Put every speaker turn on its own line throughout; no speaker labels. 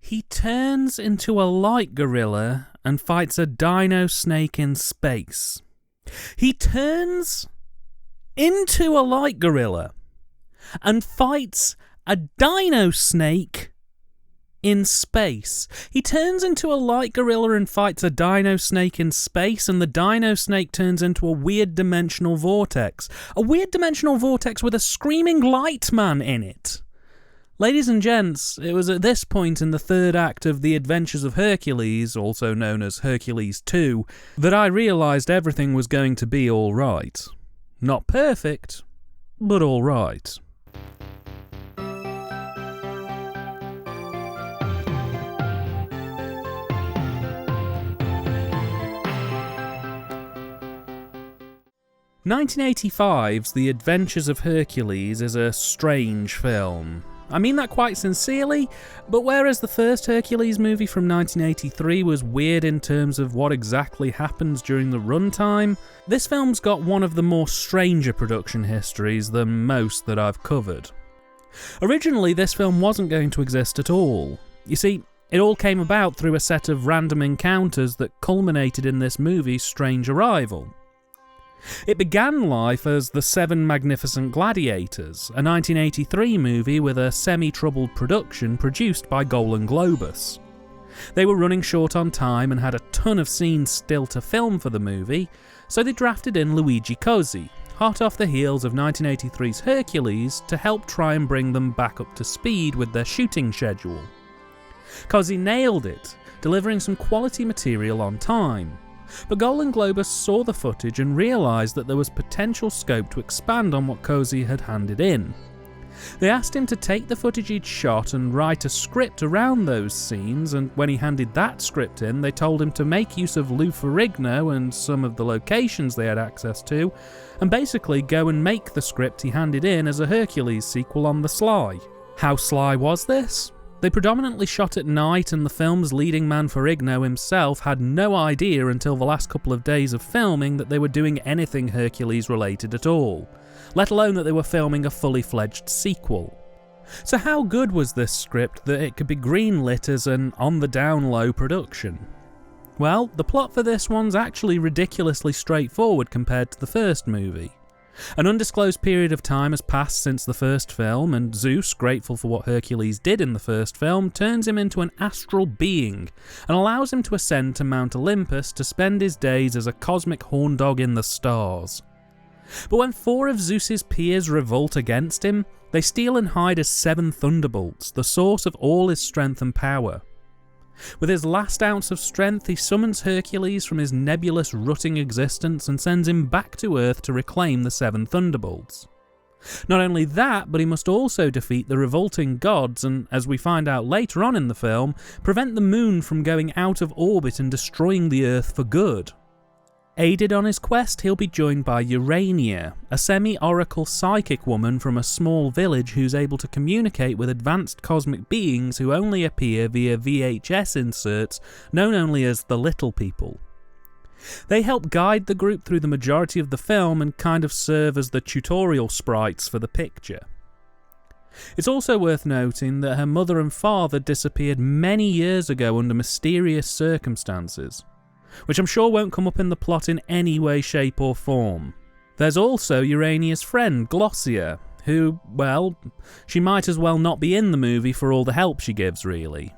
He turns into a light gorilla and fights a dino snake in space. He turns into a light gorilla and fights a dino snake in space. He turns into a light gorilla and fights a dino snake in space, and the dino snake turns into a weird dimensional vortex. A weird dimensional vortex with a screaming light man in it. Ladies and gents, it was at this point in the third act of The Adventures of Hercules, also known as Hercules 2, that I realised everything was going to be alright. Not perfect, but alright. "1985's The Adventures of Hercules is a strange film. I mean that quite sincerely, but whereas the first Hercules movie from 1983 was weird in terms of what exactly happens during the runtime, this film's got one of the more stranger production histories than most that I've covered. Originally, this film wasn't going to exist at all. You see, it all came about through a set of random encounters that culminated in this movie's strange arrival. It began life as The Seven Magnificent Gladiators, a 1983 movie with a semi-troubled production produced by Golan Globus. They were running short on time and had a ton of scenes still to film for the movie, so they drafted in Luigi Cozzi, hot off the heels of 1983's Hercules, to help try and bring them back up to speed with their shooting schedule. Cozzi nailed it, delivering some quality material on time. But Golan Globus saw the footage and realised that there was potential scope to expand on what Cozzi had handed in. They asked him to take the footage he'd shot and write a script around those scenes, and when he handed that script in, they told him to make use of Lou Ferrigno and some of the locations they had access to, and basically go and make the script he handed in as a Hercules sequel on the sly. How sly was this? They predominantly shot at night, and the film's leading man Ferrigno himself had no idea until the last couple of days of filming that they were doing anything Hercules related at all, let alone that they were filming a fully fledged sequel. So how good was this script that it could be greenlit as an on-the-down-low production? Well, the plot for this one's actually ridiculously straightforward compared to the first movie. An undisclosed period of time has passed since the first film, and Zeus, grateful for what Hercules did in the first film, turns him into an astral being and allows him to ascend to Mount Olympus to spend his days as a cosmic horn dog in the stars. But when 4 of Zeus's peers revolt against him, they steal and hide as 7 thunderbolts, the source of all his strength and power. With his last ounce of strength, he summons Hercules from his nebulous, rutting existence and sends him back to Earth to reclaim the 7 thunderbolts. Not only that, but he must also defeat the revolting gods and, as we find out later on in the film, prevent the moon from going out of orbit and destroying the Earth for good. Aided on his quest, he'll be joined by Urania, a semi-oracle psychic woman from a small village who's able to communicate with advanced cosmic beings who only appear via VHS inserts known only as the Little People. They help guide the group through the majority of the film and kind of serve as the tutorial sprites for the picture. It's also worth noting that her mother and father disappeared many years ago under mysterious circumstances, which I'm sure won't come up in the plot in any way, shape or form. There's also Urania's friend, Glossia, who, well, she might as well not be in the movie for all the help she gives, really.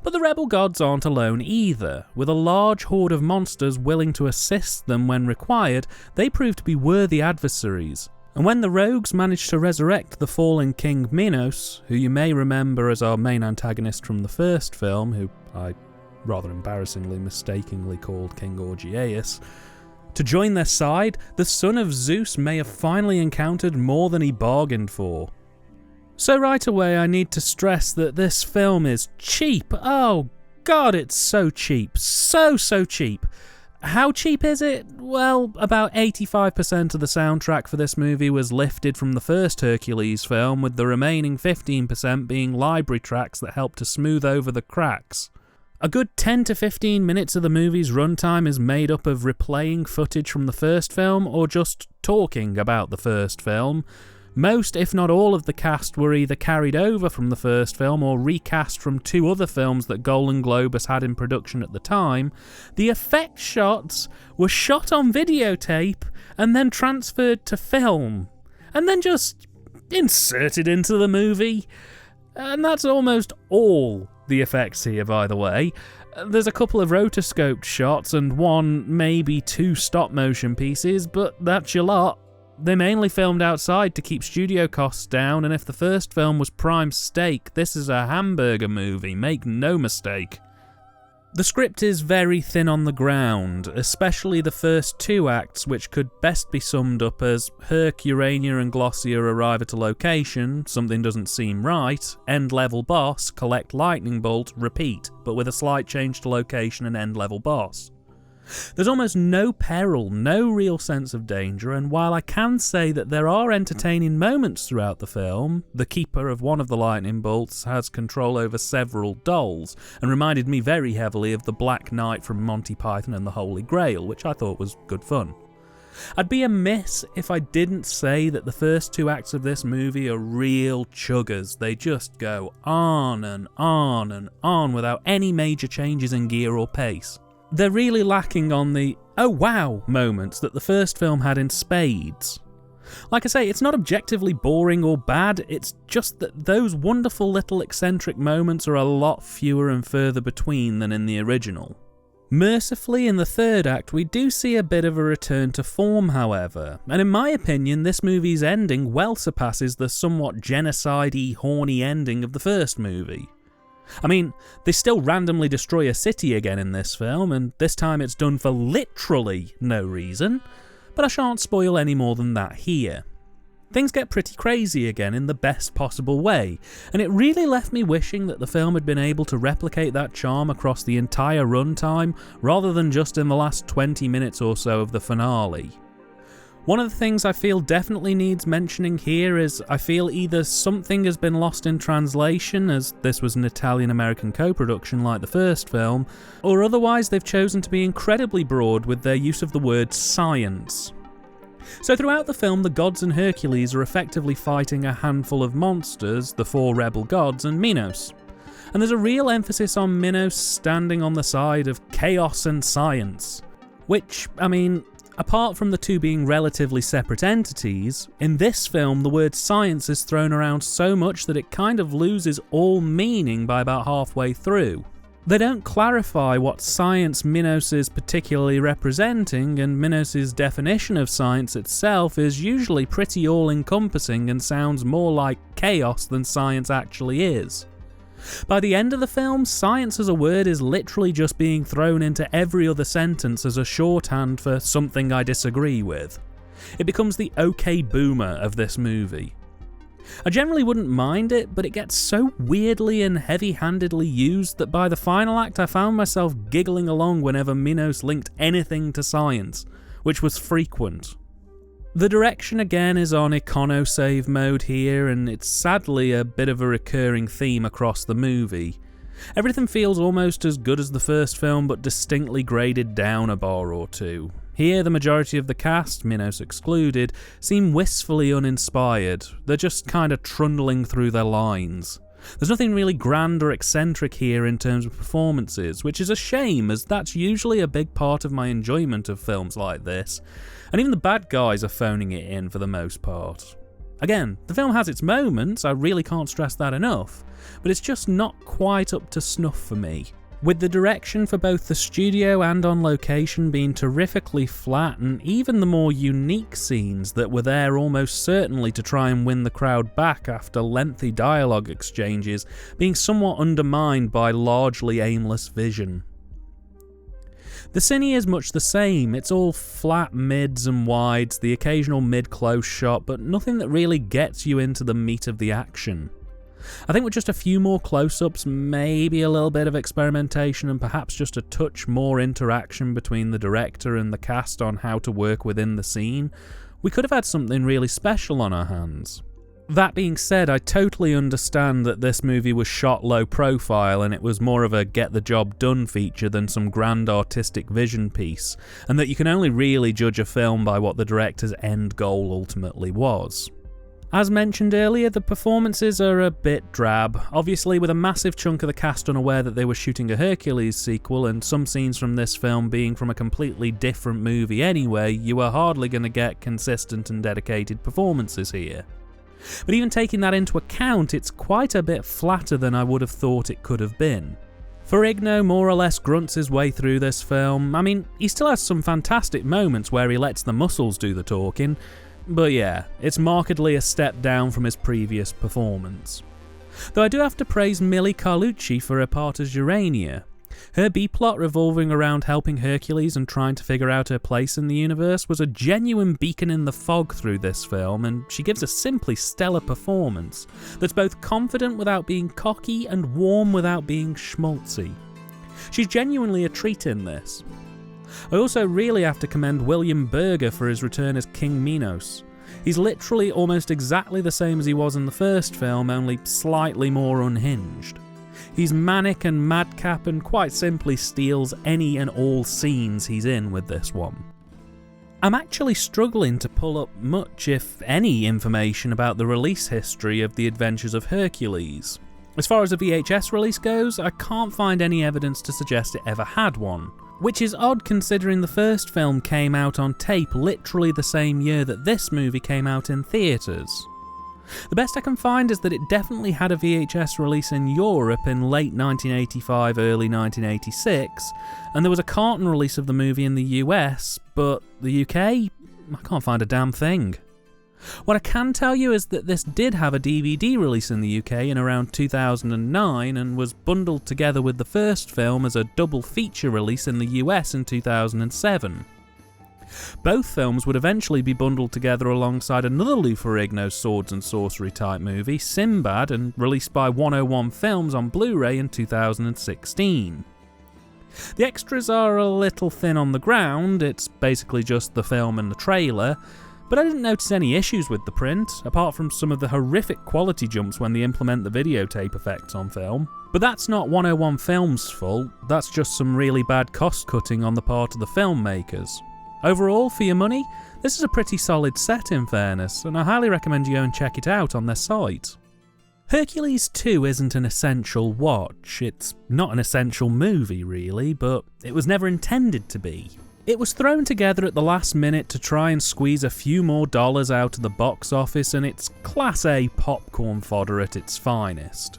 But the rebel gods aren't alone either. With a large horde of monsters willing to assist them when required, they prove to be worthy adversaries. And when the rogues manage to resurrect the fallen King Minos, who you may remember as our main antagonist from the first film, who I rather embarrassingly mistakenly called King Augeaeus, to join their side, the son of Zeus may have finally encountered more than he bargained for. So right away I need to stress that this film is cheap. Oh god, it's so cheap. So cheap. How cheap is it? Well, about 85% of the soundtrack for this movie was lifted from the first Hercules film, with the remaining 15% being library tracks that help to smooth over the cracks. A good 10 to 15 minutes of the movie's runtime is made up of replaying footage from the first film or just talking about the first film, Most, if not all, of the cast were either carried over from the first film or recast from 2 other films that Golden Globus had in production at the time. The effect shots were shot on videotape and then transferred to film, and then just inserted into the movie. And that's almost all the effects here, by the way. There's a couple of rotoscoped shots and 1, maybe 2 stop-motion pieces, but that's your lot. They mainly filmed outside to keep studio costs down, and if the first film was prime steak, this is a hamburger movie, make no mistake. The script is very thin on the ground, especially the first 2 acts, which could best be summed up as Herc, Urania and Glossier arrive at a location, something doesn't seem right, end level boss, collect lightning bolt, repeat, but with a slight change to location and end level boss. There's almost no peril, no real sense of danger, and while I can say that there are entertaining moments throughout the film, the keeper of one of the lightning bolts has control over several dolls, and reminded me very heavily of the Black Knight from Monty Python and the Holy Grail, which I thought was good fun. I'd be amiss if I didn't say that the first 2 acts of this movie are real chuggers. They just go on and on and on without any major changes in gear or pace. They're really lacking on the "oh wow" moments that the first film had in spades. Like I say, it's not objectively boring or bad, it's just that those wonderful little eccentric moments are a lot fewer and further between than in the original. Mercifully, in the third act, we do see a bit of a return to form, however, and in my opinion, this movie's ending well surpasses the somewhat genocide-y, horny ending of the first movie. I mean, they still randomly destroy a city again in this film, and this time it's done for literally no reason, but I shan't spoil any more than that here. Things get pretty crazy again in the best possible way, and it really left me wishing that the film had been able to replicate that charm across the entire runtime, rather than just in the last 20 minutes or so of the finale. One of the things I feel definitely needs mentioning here is I feel either something has been lost in translation, as this was an Italian-American co-production like the first film, or otherwise they've chosen to be incredibly broad with their use of the word science. So throughout the film, the gods and Hercules are effectively fighting a handful of monsters, the 4 rebel gods and Minos. And there's a real emphasis on Minos standing on the side of chaos and science, which, I mean, apart from the 2 being relatively separate entities, in this film the word science is thrown around so much that it kind of loses all meaning by about halfway through. They don't clarify what science Minos is particularly representing, and Minos' definition of science itself is usually pretty all-encompassing and sounds more like chaos than science actually is. By the end of the film, science as a word is literally just being thrown into every other sentence as a shorthand for something I disagree with. It becomes the okay boomer of this movie. I generally wouldn't mind it, but it gets so weirdly and heavy-handedly used that by the final act I found myself giggling along whenever Minos linked anything to science, which was frequent. The direction again is on econo-save mode here, and it's sadly a bit of a recurring theme across the movie. Everything feels almost as good as the first film, but distinctly graded down a bar or 2. Here, the majority of the cast, Minos excluded, seem wistfully uninspired. They're just kinda trundling through their lines. There's nothing really grand or eccentric here in terms of performances, which is a shame, as that's usually a big part of my enjoyment of films like this, and even the bad guys are phoning it in for the most part. Again, the film has its moments, I really can't stress that enough, but it's just not quite up to snuff for me. With the direction for both the studio and on location being terrifically flat, and even the more unique scenes that were there almost certainly to try and win the crowd back after lengthy dialogue exchanges being somewhat undermined by largely aimless vision. The cine is much the same, it's all flat mids and wides, the occasional mid-close shot, but nothing that really gets you into the meat of the action. I think with just a few more close-ups, maybe a little bit of experimentation and perhaps just a touch more interaction between the director and the cast on how to work within the scene, we could have had something really special on our hands. That being said, I totally understand that this movie was shot low profile and it was more of a get the job done feature than some grand artistic vision piece, and that you can only really judge a film by what the director's end goal ultimately was. As mentioned earlier, the performances are a bit drab. Obviously, with a massive chunk of the cast unaware that they were shooting a Hercules sequel, and some scenes from this film being from a completely different movie anyway, you are hardly going to get consistent and dedicated performances here. But even taking that into account, it's quite a bit flatter than I would have thought it could have been. Ferrigno more or less grunts his way through this film. I mean, he still has some fantastic moments where he lets the muscles do the talking, but yeah, it's markedly a step down from his previous performance. Though I do have to praise Millie Carlucci for her part as Urania. Her B-plot revolving around helping Hercules and trying to figure out her place in the universe was a genuine beacon in the fog through this film, and she gives a simply stellar performance that's both confident without being cocky and warm without being schmaltzy. She's genuinely a treat in this. I also really have to commend William Berger for his return as King Minos. He's literally almost exactly the same as he was in the first film, only slightly more unhinged. He's manic and madcap and quite simply steals any and all scenes he's in with this one. I'm actually struggling to pull up much, if any, information about the release history of The Adventures of Hercules. As far as a VHS release goes, I can't find any evidence to suggest it ever had one, which is odd considering the first film came out on tape literally the same year that this movie came out in theatres. The best I can find is that it definitely had a VHS release in Europe in late 1985, early 1986, and there was a carton release of the movie in the US, but the UK? I can't find a damn thing. What I can tell you is that this did have a DVD release in the UK in around 2009 and was bundled together with the first film as a double feature release in the US in 2007. Both films would eventually be bundled together alongside another Lou Ferrigno swords and sorcery type movie, Sinbad, and released by 101 Films on Blu-ray in 2016. The extras are a little thin on the ground, it's basically just the film and the trailer, but I didn't notice any issues with the print, apart from some of the horrific quality jumps when they implement the videotape effects on film. But that's not 101 Films' fault, that's just some really bad cost cutting on the part of the filmmakers. Overall, for your money, this is a pretty solid set in fairness, and I highly recommend you go and check it out on their site. Hercules 2 isn't an essential watch. It's not an essential movie really, but it was never intended to be. It was thrown together at the last minute to try and squeeze a few more dollars out of the box office, and it's Class A popcorn fodder at its finest.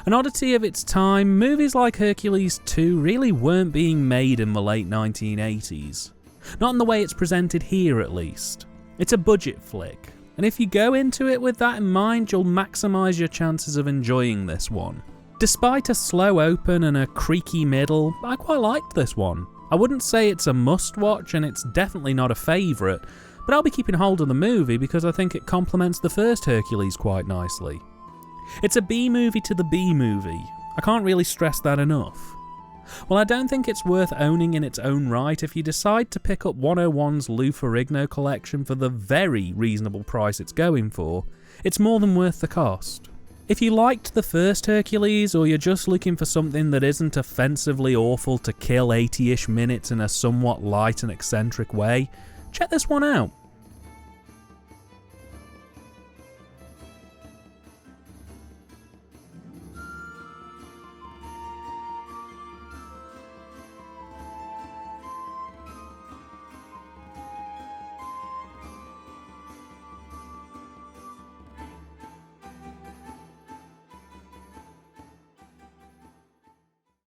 An oddity of its time, movies like Hercules 2 really weren't being made in the late 1980s. Not in the way it's presented here at least. It's a budget flick, and if you go into it with that in mind, you'll maximise your chances of enjoying this one. Despite a slow open and a creaky middle, I quite liked this one. I wouldn't say it's a must-watch, and it's definitely not a favourite, but I'll be keeping hold of the movie because I think it complements the first Hercules quite nicely. It's a B-movie to the B-movie. I can't really stress that enough. Well, I don't think it's worth owning in its own right. If you decide to pick up 101's Lou Ferrigno collection for the very reasonable price it's going for, it's more than worth the cost. If you liked the first Hercules, or you're just looking for something that isn't offensively awful to kill 80-ish minutes in a somewhat light and eccentric way, check this one out.